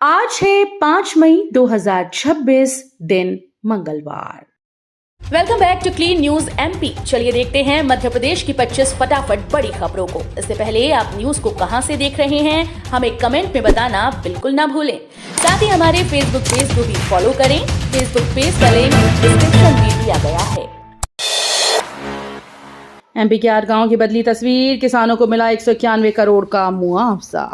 आज है 5 मई 2026 दिन मंगलवार। Welcome back to clean news MP. चलिए देखते हैं मध्य प्रदेश की 25 फटाफट बड़ी खबरों को। इससे पहले आप न्यूज को कहां से देख रहे हैं हमें कमेंट में बताना बिल्कुल ना भूलें। साथ ही हमारे फेसबुक पेज को भी फॉलो करें। फेसबुक पेज का लिंक डिस्क्रिप्शन में दिया गया है। एमपी के 8 गांव की बदली तस्वीर, किसानों को मिला 191 करोड़ का मुआवजा।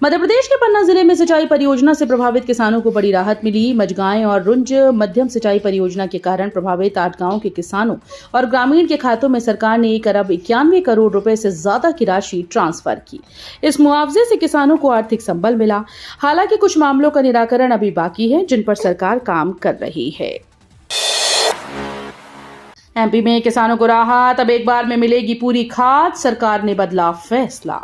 मध्य प्रदेश के पन्ना जिले में सिंचाई परियोजना से प्रभावित किसानों को बड़ी राहत मिली। मझगांव और रुंज मध्यम सिंचाई परियोजना के कारण प्रभावित 8 गांव के किसानों और ग्रामीण के खातों में सरकार ने 1 अरब 91 करोड़ रुपए से ज्यादा की राशि ट्रांसफर की। इस मुआवजे से किसानों को आर्थिक संबल मिला। हालांकि कुछ मामलों का निराकरण अभी बाकी है, जिन पर सरकार काम कर रही है। एमपी में किसानों को राहत, अब एक बार में मिलेगी पूरी खाद, सरकार ने बदला फैसला।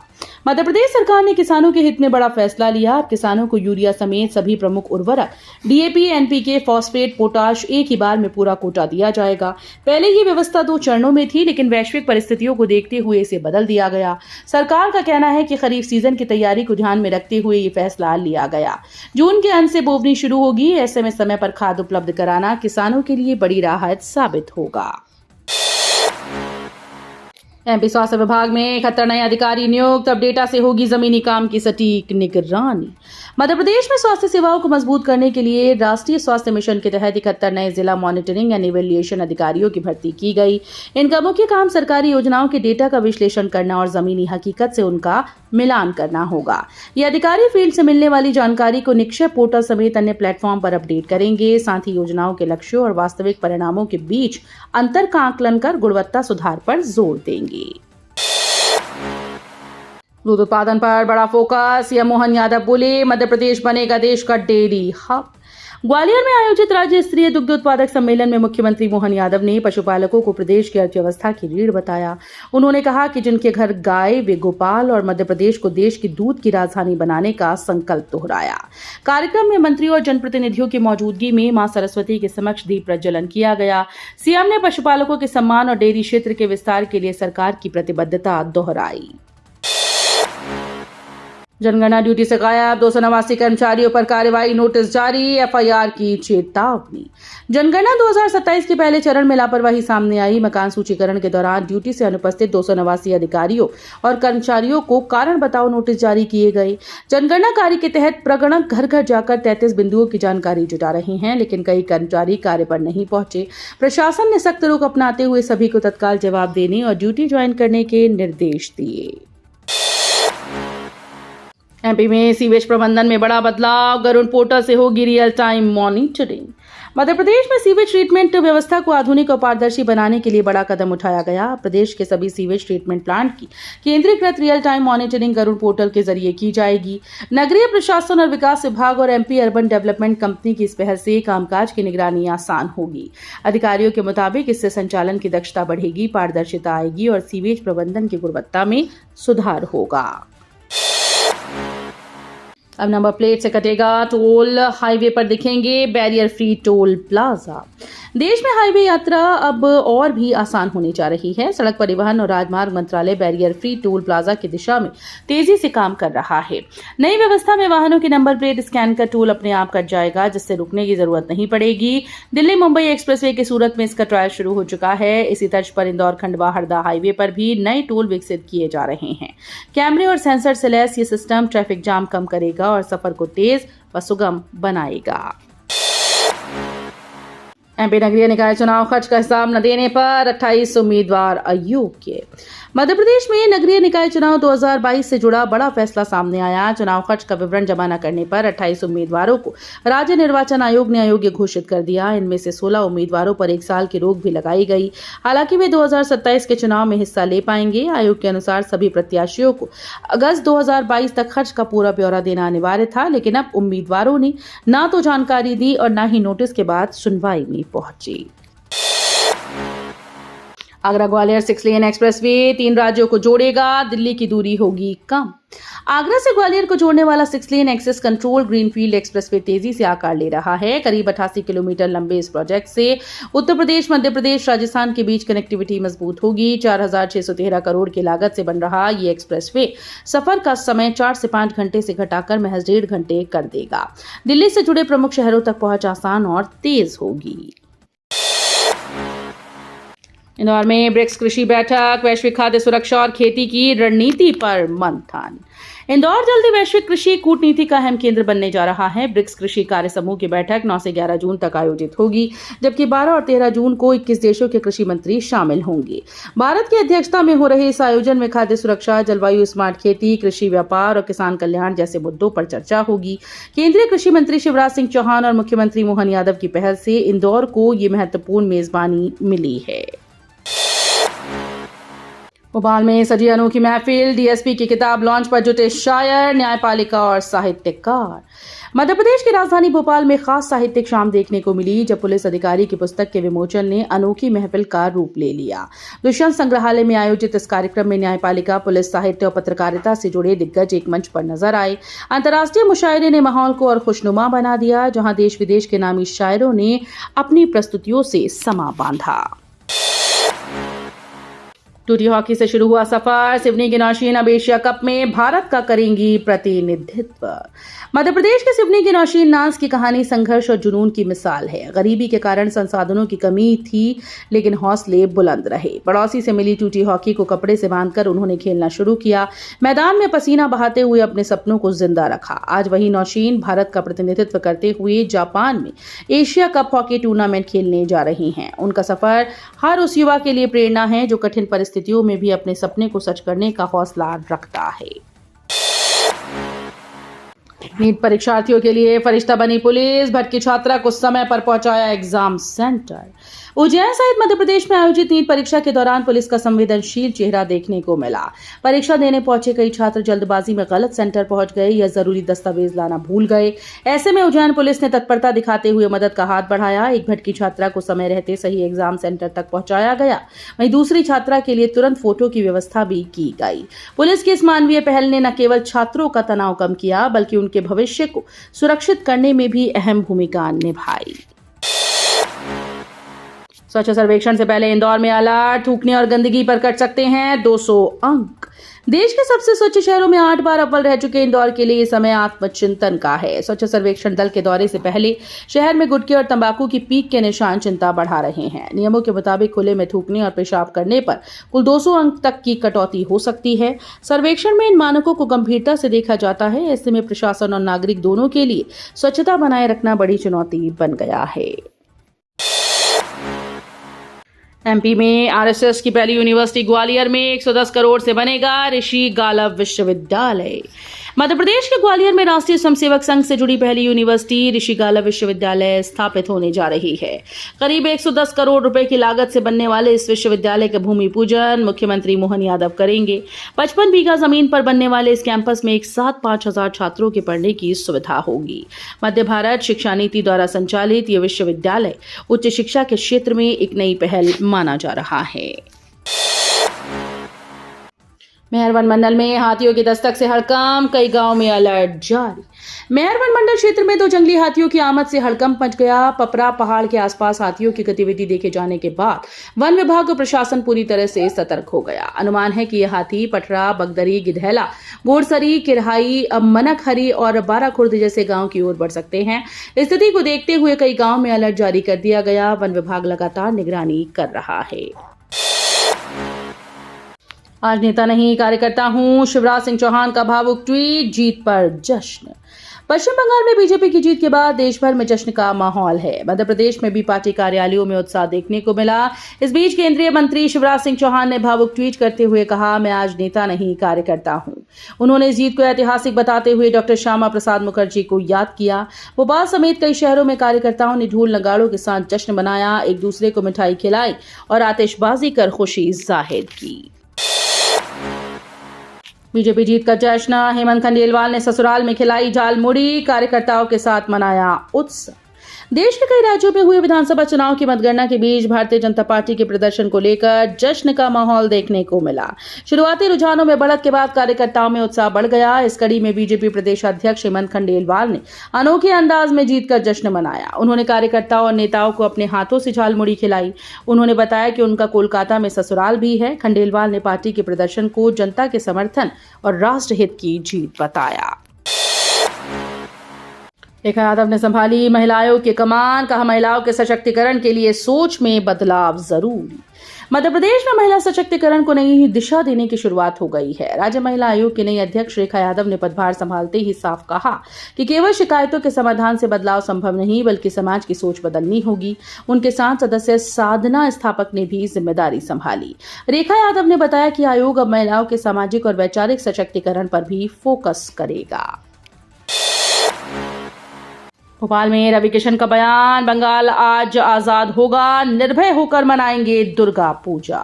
मध्य प्रदेश सरकार ने किसानों के हित में बड़ा फैसला लिया। अब किसानों को यूरिया समेत सभी प्रमुख उर्वरक डीएपी, एनपीके, फॉस्फेट, पोटाश एक ही बार में पूरा कोटा दिया जाएगा। पहले ये व्यवस्था 2 चरणों में थी, लेकिन वैश्विक परिस्थितियों को देखते हुए इसे बदल दिया गया। सरकार का कहना है कि खरीफ सीजन की तैयारी को ध्यान में रखते हुए ये फैसला लिया गया। जून के अंत से बोवनी शुरू होगी। ऐसे में समय पर खाद उपलब्ध कराना किसानों के लिए बड़ी राहत साबित होगा। एमपी स्वास्थ्य विभाग में 71 नए अधिकारी नियुक्त। अब डेटा से होगी जमीनी काम की सटीक निगरानी। मध्य प्रदेश में स्वास्थ्य सेवाओं को मजबूत करने के लिए राष्ट्रीय स्वास्थ्य मिशन के तहत 71 नए जिला मॉनिटरिंग एंड इवैल्यूएशन अधिकारियों की भर्ती की गई। इनका मुख्य काम सरकारी योजनाओं के डेटा का विश्लेषण करना और जमीनी हकीकत से उनका मिलान करना होगा। ये अधिकारी फील्ड से मिलने वाली जानकारी को निक्षय पोर्टल समेत अन्य प्लेटफॉर्म पर अपडेट करेंगे। साथ ही योजनाओं के लक्ष्यों और वास्तविक परिणामों के बीच अंतर का आकलन कर गुणवत्ता सुधार पर जोर देंगे। दूध उत्पादन पर बड़ा फोकस, सीएम मोहन यादव बोले, मध्य प्रदेश बनेगा देश का डेयरी हब। ग्वालियर में आयोजित राज्य स्तरीय दुग्ध उत्पादक सम्मेलन में मुख्यमंत्री मोहन यादव ने पशुपालकों को प्रदेश की अर्थव्यवस्था की रीढ़ बताया। उन्होंने कहा कि जिनके घर गाय, वे गोपाल और मध्य प्रदेश को देश की दूध की राजधानी बनाने का संकल्प दोहराया। कार्यक्रम में मंत्री और जनप्रतिनिधियों की मौजूदगी में मां सरस्वती के समक्ष दीप प्रज्वलन किया गया। सीएम ने पशुपालकों के सम्मान और डेयरी क्षेत्र के विस्तार के लिए सरकार की प्रतिबद्धता दोहराई। जनगणना ड्यूटी से गायब, 289 कर्मचारियों पर कार्रवाई, नोटिस जारी, एफआईआर की चेतावनी। जनगणना 2027 के पहले चरण में लापरवाही सामने आई। मकान सूचीकरण के दौरान ड्यूटी से अनुपस्थित 289 अधिकारियों और कर्मचारियों को कारण बताओ नोटिस जारी किए गए। जनगणना कार्य के तहत प्रगणक घर घर जाकर 33 बिंदुओं की जानकारी जुटा रहे हैं, लेकिन कई कर्मचारी कार्य पर नहीं पहुंचे। प्रशासन ने सख्त रुख अपनाते हुए सभी को तत्काल जवाब देने और ड्यूटी ज्वाइन करने के निर्देश दिए। एमपी में सीवेज प्रबंधन में बड़ा बदलाव, गरुड़ पोर्टल से होगी real time monitoring. Madhya Pradesh में सीवेज ट्रीटमेंट व्यवस्था को आधुनिक और पारदर्शी बनाने के लिए बड़ा कदम उठाया गया। प्रदेश के सभी सीवेज ट्रीटमेंट प्लांट की केंद्रीकृत real time monitoring Garud portal के जरिए की जाएगी। नगरीय प्रशासन और विकास विभाग और एमपी अर्बन डेवलपमेंट कंपनी की इस पहल से कामकाज की निगरानी आसान होगी। अधिकारियों के मुताबिक इससे संचालन की दक्षता बढ़ेगी, पारदर्शिता आएगी और सीवेज प्रबंधन की गुणवत्ता में सुधार होगा। अब नंबर प्लेट से कटेगा टोल, हाईवे पर दिखेंगे बैरियर फ्री टोल प्लाजा। देश में हाईवे यात्रा अब और भी आसान होने जा रही है। सड़क परिवहन और राजमार्ग मंत्रालय बैरियर फ्री टोल प्लाजा की दिशा में तेजी से काम कर रहा है। नई व्यवस्था में वाहनों की नंबर प्लेट स्कैन कर टोल अपने आप कट जाएगा, जिससे रुकने की जरूरत नहीं पड़ेगी। दिल्ली मुंबई एक्सप्रेसवे के सूरत में इसका ट्रायल शुरू हो चुका है। इसी तर्ज पर इंदौर खंडवा हरदा हाईवे पर भी नए टोल विकसित किए जा रहे हैं। कैमरे और सेंसर से लैस ये सिस्टम ट्रैफिक जाम कम करेगा और सफर को तेज व सुगम बनाएगा। एमपी नगरीय निकाय चुनाव खर्च का हिसाब न देने पर 28 उम्मीदवार अयोग्य। मध्य प्रदेश में नगरीय निकाय चुनाव 2022 से जुड़ा बड़ा फैसला सामने आया। चुनाव खर्च का विवरण जमा न करने पर 28 उम्मीदवारों को राज्य निर्वाचन आयोग ने अयोग्य घोषित कर दिया। इनमें से 16 उम्मीदवारों पर 1 साल की रोक भी लगाई गई। हालांकि वे 2027 के चुनाव में हिस्सा ले पाएंगे। आयोग के अनुसार सभी प्रत्याशियों को अगस्त 2022 तक खर्च का पूरा ब्यौरा देना अनिवार्य था, लेकिन अब उम्मीदवारों ने न तो जानकारी दी और न ही नोटिस के बाद सुनवाई में पहुंची। आगरा ग्वालियर 6 लेन एक्सप्रेसवे 3 राज्यों को जोड़ेगा, दिल्ली की दूरी होगी कम। आगरा से ग्वालियर को जोड़ने वाला 6 lane access control greenfield expressway तेजी से आकार ले रहा है। करीब 88 किलोमीटर लंबे इस प्रोजेक्ट से उत्तर प्रदेश, मध्य प्रदेश, राजस्थान के बीच कनेक्टिविटी मजबूत होगी। 4,613 करोड़ की लागत से बन रहा ये एक्सप्रेसवे सफर का समय 4 से 5 घंटे से घटाकर महज 1.5 घंटे कर देगा। दिल्ली से जुड़े प्रमुख शहरों तक पहुंच आसान और तेज होगी। इंदौर में ब्रिक्स कृषि बैठक, वैश्विक खाद्य सुरक्षा और खेती की रणनीति पर मंथन। इंदौर जल्दी वैश्विक कृषि कूटनीति का अहम केंद्र बनने जा रहा है। ब्रिक्स कृषि कार्य समूह की बैठक 9 से 11 जून तक आयोजित होगी, जबकि 12 और 13 जून को 21 देशों के कृषि मंत्री शामिल होंगे। भारत की अध्यक्षता में हो रहे इस आयोजन में खाद्य सुरक्षा, जलवायु स्मार्ट खेती, कृषि व्यापार और किसान कल्याण जैसे मुद्दों पर चर्चा होगी। केंद्रीय कृषि मंत्री शिवराज सिंह चौहान और मुख्यमंत्री मोहन यादव की पहल से इंदौर को ये महत्वपूर्ण मेजबानी मिली है। भोपाल में सजी अनोखी महफिल, डीएसपी की किताब लॉन्च पर जुटे शायर, न्यायपालिका और साहित्यकार। मध्य प्रदेश की राजधानी भोपाल में खास साहित्यिक शाम देखने को मिली, जब पुलिस अधिकारी की पुस्तक के विमोचन ने अनोखी महफिल का रूप ले लिया। दुष्यंत संग्रहालय में आयोजित इस कार्यक्रम में न्यायपालिका, पुलिस, साहित्य और पत्रकारिता से जुड़े दिग्गज एक मंच पर नजर आए। अंतर्राष्ट्रीय मुशायरे ने माहौल को और खुशनुमा बना दिया, जहां देश विदेश के नामी शायरों ने अपनी प्रस्तुतियों से समा बांधा। टूटी हॉकी से शुरू हुआ सफर, सिवनी की नौशीन अब एशिया कप में भारत का करेंगी प्रतिनिधित्व। मध्य प्रदेश के सिवनी की नौशीन नाज की कहानी संघर्ष और जुनून की मिसाल है। गरीबी के कारण संसाधनों की कमी थी, लेकिन हौसले बुलंद रहे। पड़ोसी से मिली टूटी हॉकी को कपड़े से बांधकर उन्होंने खेलना शुरू किया। मैदान में पसीना बहाते हुए अपने सपनों को जिंदा रखा। आज वही नौशीन भारत का प्रतिनिधित्व करते हुए जापान में एशिया कप हॉकी टूर्नामेंट खेलने जा रही हैं। उनका सफर हर उस युवा के लिए प्रेरणा है जो कठिन परिस्थितियों में भी अपने सपने को सच करने का हौसला रखता है। नीट परीक्षार्थियों के लिए फरिश्ता बनी पुलिस, भटकी छात्रा को समय पर पहुंचाया एग्जाम सेंटर। उज्जैन सहित मध्य प्रदेश में आयोजित नीट परीक्षा के दौरान पुलिस का संवेदनशील चेहरा देखने को मिला। परीक्षा देने पहुंचे कई छात्र जल्दबाजी में गलत सेंटर पहुंच गए या जरूरी दस्तावेज लाना भूल गए। ऐसे में उज्जैन पुलिस ने तत्परता दिखाते हुए मदद का हाथ बढ़ाया। एक भटकी छात्रा को समय रहते सही एग्जाम सेंटर तक पहुंचाया गया। वहीं दूसरी छात्रा के लिए तुरंत फोटो की व्यवस्था भी की गई। पुलिस की इस मानवीय पहल ने न केवल छात्रों का तनाव कम किया, बल्कि उनके भविष्य को सुरक्षित करने में भी अहम भूमिका निभाई। स्वच्छ सर्वेक्षण से पहले इंदौर में अलर्ट, थूकने और गंदगी पर कट सकते हैं 200 अंक। देश के सबसे स्वच्छ शहरों में 8 बार अव्वल रह चुके इंदौर के लिए समय आत्मचिंतन का है। स्वच्छ सर्वेक्षण दल के दौरे से पहले शहर में गुटखे और तंबाकू की पीक के निशान चिंता बढ़ा रहे हैं। नियमों के मुताबिक खुले में थूकने और पेशाब करने पर कुल 200 अंक तक की कटौती हो सकती है। सर्वेक्षण में इन मानकों को गंभीरता से देखा जाता है। ऐसे में प्रशासन और नागरिक दोनों के लिए स्वच्छता बनाए रखना बड़ी चुनौती बन गया है। एमपी में आरएसएस की पहली यूनिवर्सिटी ग्वालियर में 110 करोड़ से बनेगा ऋषि गालव विश्वविद्यालय। मध्य प्रदेश के ग्वालियर में राष्ट्रीय स्वयंसेवक संघ से जुड़ी पहली यूनिवर्सिटी ऋषि गालव विश्वविद्यालय स्थापित होने जा रही है। करीब 110 करोड़ रुपए की लागत से बनने वाले इस विश्वविद्यालय का भूमि पूजन मुख्यमंत्री मोहन यादव करेंगे। 55 बीघा जमीन पर बनने वाले इस कैंपस में एक साथ 5,000 छात्रों के पढ़ने की सुविधा होगी। मध्य भारत शिक्षा नीति द्वारा संचालित ये विश्वविद्यालय उच्च शिक्षा के क्षेत्र में एक नई पहल माना जा रहा है। मेहरवन मंडल में हाथियों की दस्तक से हड़कंप, कई गांव में अलर्ट जारी। मेहरवन मंडल क्षेत्र में 2 जंगली हाथियों की आमद से हड़कंप मच गया। पपरा पहाड़ के आसपास हाथियों की गतिविधि देखे जाने के बाद वन विभाग और प्रशासन पूरी तरह से सतर्क हो गया। अनुमान है कि यह हाथी पटरा, बगदरी, गिधैला, गोड़सरी, किरहाई, मनकहरी और बाराखुर्द जैसे गांव की ओर बढ़ सकते हैं। स्थिति को देखते हुए कई गांव में अलर्ट जारी कर दिया गया। वन विभाग लगातार निगरानी कर रहा है। आज नेता नहीं कार्यकर्ता हूं, शिवराज सिंह चौहान का भावुक ट्वीट, जीत पर जश्न। पश्चिम बंगाल में बीजेपी की जीत के बाद देश भर में जश्न का माहौल है। मध्य प्रदेश में भी पार्टी कार्यालयों में उत्साह देखने को मिला। इस बीच केंद्रीय मंत्री शिवराज सिंह चौहान ने भावुक ट्वीट करते हुए कहा, मैं आज नेता नहीं कार्यकर्ता हूं। उन्होंने इस जीत को ऐतिहासिक बताते हुए डॉक्टर श्यामा प्रसाद मुखर्जी को याद किया। भोपाल समेत कई शहरों में कार्यकर्ताओं ने ढोल नगाड़ों के साथ जश्न मनाया, एक दूसरे को मिठाई खिलाई और आतिशबाजी कर खुशी जाहिर की। बीजेपी जीत का जश्न, हेमंत खंडेलवाल ने ससुराल में खिलाई झालमुड़ी, कार्यकर्ताओं के साथ मनाया उत्सव। देश के कई राज्यों में हुए विधानसभा चुनाव की मतगणना के बीच भारतीय जनता पार्टी के प्रदर्शन को लेकर जश्न का माहौल देखने को मिला। शुरुआती रुझानों में बढ़त के बाद कार्यकर्ताओं में उत्साह बढ़ गया। इस कड़ी में बीजेपी प्रदेश अध्यक्ष हेमंत खंडेलवाल ने अनोखे अंदाज में जीतकर जश्न मनाया। उन्होंने कार्यकर्ताओं और नेताओं को अपने हाथों से झालमुड़ी खिलाई। उन्होंने बताया कि उनका कोलकाता में ससुराल भी है। खंडेलवाल ने पार्टी के प्रदर्शन को जनता के समर्थन और राष्ट्रहित की जीत बताया। रेखा यादव ने संभाली महिला आयोग की कमान, कहा महिलाओं के सशक्तिकरण के लिए सोच में बदलाव जरूरी। मध्य प्रदेश में महिला सशक्तिकरण को नई दिशा देने की शुरुआत हो गई है। राज्य महिला आयोग की नई अध्यक्ष रेखा यादव ने पदभार संभालते ही साफ कहा कि केवल शिकायतों के समाधान से बदलाव संभव नहीं, बल्कि समाज की सोच बदलनी होगी। उनके साथ सदस्य साधना स्थापक ने भी जिम्मेदारी संभाली। रेखा यादव ने बताया कि आयोग अब महिलाओं के सामाजिक और वैचारिक सशक्तिकरण पर भी फोकस करेगा। भोपाल में रवि किशन का बयान, बंगाल आज आजाद होगा, निर्भय होकर मनाएंगे दुर्गा पूजा।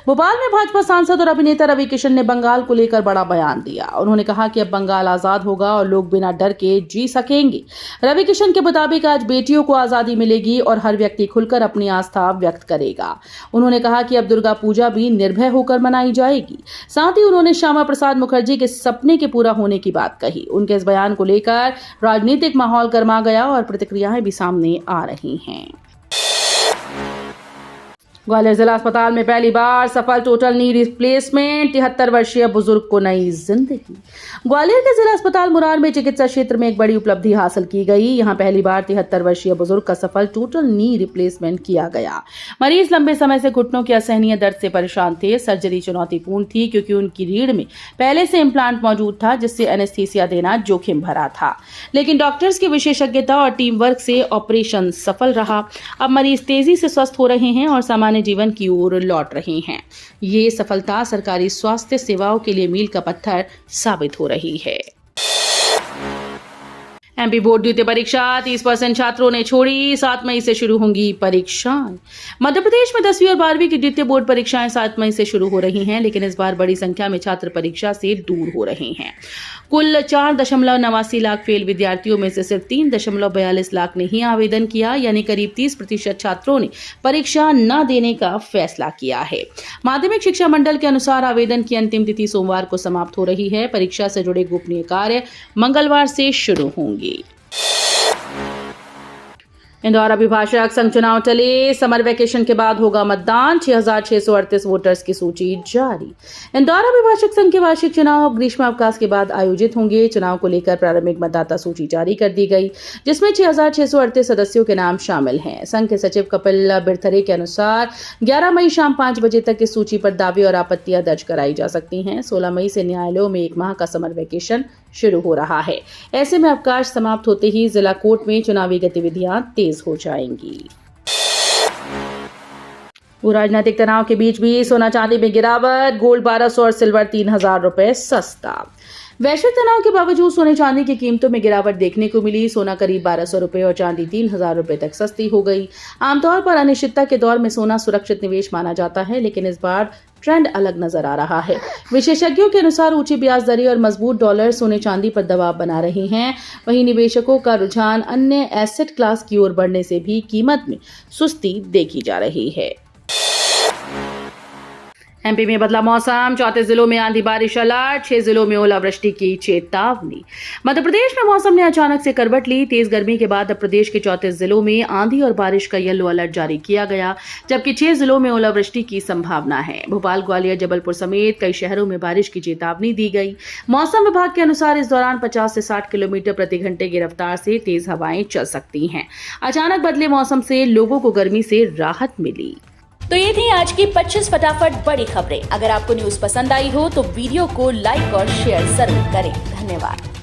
भोपाल में भाजपा सांसद और अभिनेता रवि किशन ने बंगाल को लेकर बड़ा बयान दिया। उन्होंने कहा कि अब बंगाल आजाद होगा और लोग बिना डर के जी सकेंगे। रवि किशन के मुताबिक आज बेटियों को आजादी मिलेगी और हर व्यक्ति खुलकर अपनी आस्था व्यक्त करेगा। उन्होंने कहा कि अब दुर्गा पूजा भी निर्भय होकर मनाई जाएगी। साथ ही उन्होंने श्यामा प्रसाद मुखर्जी के सपने के पूरा होने की बात कही। उनके इस बयान को लेकर राजनीतिक माहौल गर्मा गया और प्रतिक्रियाएं भी सामने आ रही हैं। ग्वालियर जिला अस्पताल में पहली बार सफल टोटल नी रिप्लेसमेंट, 73 वर्षीय बुजुर्ग को नई जिंदगी। ग्वालियर के जिला अस्पताल मुरार में चिकित्सा क्षेत्र में एक बड़ी उपलब्धि हासिल की गई। यहां पहली बार 73 वर्षीय बुजुर्ग का सफल टोटल नी रिप्लेसमेंट किया गया। मरीज लंबे समय से घुटनों की असहनीय दर्द से परेशान थे। सर्जरी चुनौतीपूर्ण थी क्योंकि उनकी रीढ़ में पहले से इम्प्लांट मौजूद था, जिससे एनेस्थीसिया देना जोखिम भरा था। लेकिन डॉक्टर्स की विशेषज्ञता और टीम वर्क से ऑपरेशन सफल रहा। अब मरीज तेजी से स्वस्थ हो रहे हैं और सामान्य जीवन की ओर लौट रहे हैं। ये सफलता सरकारी स्वास्थ्य सेवाओं के लिए मील का पत्थर साबित हो रही है। एमपी बोर्ड द्वितीय परीक्षा, 30% छात्रों ने छोड़ी, 7 मई से शुरू होंगी परीक्षाएं। मध्य प्रदेश में 10वीं और 12वीं की द्वितीय बोर्ड परीक्षाएं 7 मई से शुरू हो रही हैं, लेकिन इस बार बड़ी संख्या में छात्र परीक्षा से दूर हो रहे हैं। कुल 4.89 लाख फेल विद्यार्थियों में से सिर्फ 3.42 लाख ने ही आवेदन किया, यानी करीब 30% छात्रों ने परीक्षा न देने का फैसला किया है। माध्यमिक शिक्षा मंडल के अनुसार आवेदन की अंतिम तिथि सोमवार को समाप्त हो रही है। परीक्षा से जुड़े गोपनीय कार्य मंगलवार से शुरू होंगे। इंदौर अभिभाषक संघ चुनाव टले, समर वैकेशन के बाद होगा मतदान, 6,638 वोटर्स की सूची जारी। इंदौर अभिभाषक संघ के वार्षिक चुनाव ग्रीष्मावकाश के बाद आयोजित होंगे। चुनाव को लेकर प्रारंभिक मतदाता सूची जारी कर दी गई, जिसमें 6,638 सदस्यों के नाम शामिल हैं। संघ के सचिव कपिल बिरथरे के अनुसार 11 मई शाम 5 बजे तक इस सूची पर दावे और आपत्तियां दर्ज कराई जा सकती हैं। 16 मई से न्यायालयों में 1 माह का समर वैकेशन शुरू हो रहा है। ऐसे में अवकाश समाप्त होते ही जिला कोर्ट में चुनावी गतिविधियां तेज हो जाएंगी। राजनीतिक तनाव के बीच भी सोना चांदी में गिरावट, गोल्ड 1200 और सिल्वर 3,000 रुपए सस्ता। वैश्विक तनाव के बावजूद सोने चांदी की कीमतों में गिरावट देखने को मिली। सोना करीब 1200 रुपए और चांदी 3,000 रुपए तक सस्ती हो गई। आमतौर पर अनिश्चितता के दौर में सोना सुरक्षित निवेश माना जाता है, लेकिन इस बार ट्रेंड अलग नजर आ रहा है। विशेषज्ञों के अनुसार ऊंची ब्याज दरें और मजबूत डॉलर सोने चांदी पर दबाव बना रहे हैं। वहीं निवेशकों का रुझान अन्य एसेट क्लास की ओर बढ़ने से भी कीमत में सुस्ती देखी जा रही है। एमपी में बदला मौसम, 34 जिलों में आंधी बारिश अलर्ट, 6 जिलों में ओलावृष्टि की चेतावनी। मध्य प्रदेश में मौसम ने अचानक से करवट ली। तेज गर्मी के बाद अब प्रदेश के 34 जिलों में आंधी और बारिश का येलो अलर्ट जारी किया गया, जबकि 6 जिलों में ओलावृष्टि की संभावना है। भोपाल, ग्वालियर, जबलपुर समेत कई शहरों में बारिश की चेतावनी दी गई। मौसम विभाग के अनुसार इस दौरान 50 से 60 किलोमीटर प्रति घंटे की रफ्तार से तेज हवाएं चल सकती हैं। अचानक बदले मौसम से लोगों को गर्मी से राहत मिली। तो ये थी आज की 25 फटाफट बड़ी खबरें। अगर आपको न्यूज पसंद आई हो तो वीडियो को लाइक और शेयर जरूर करें। धन्यवाद।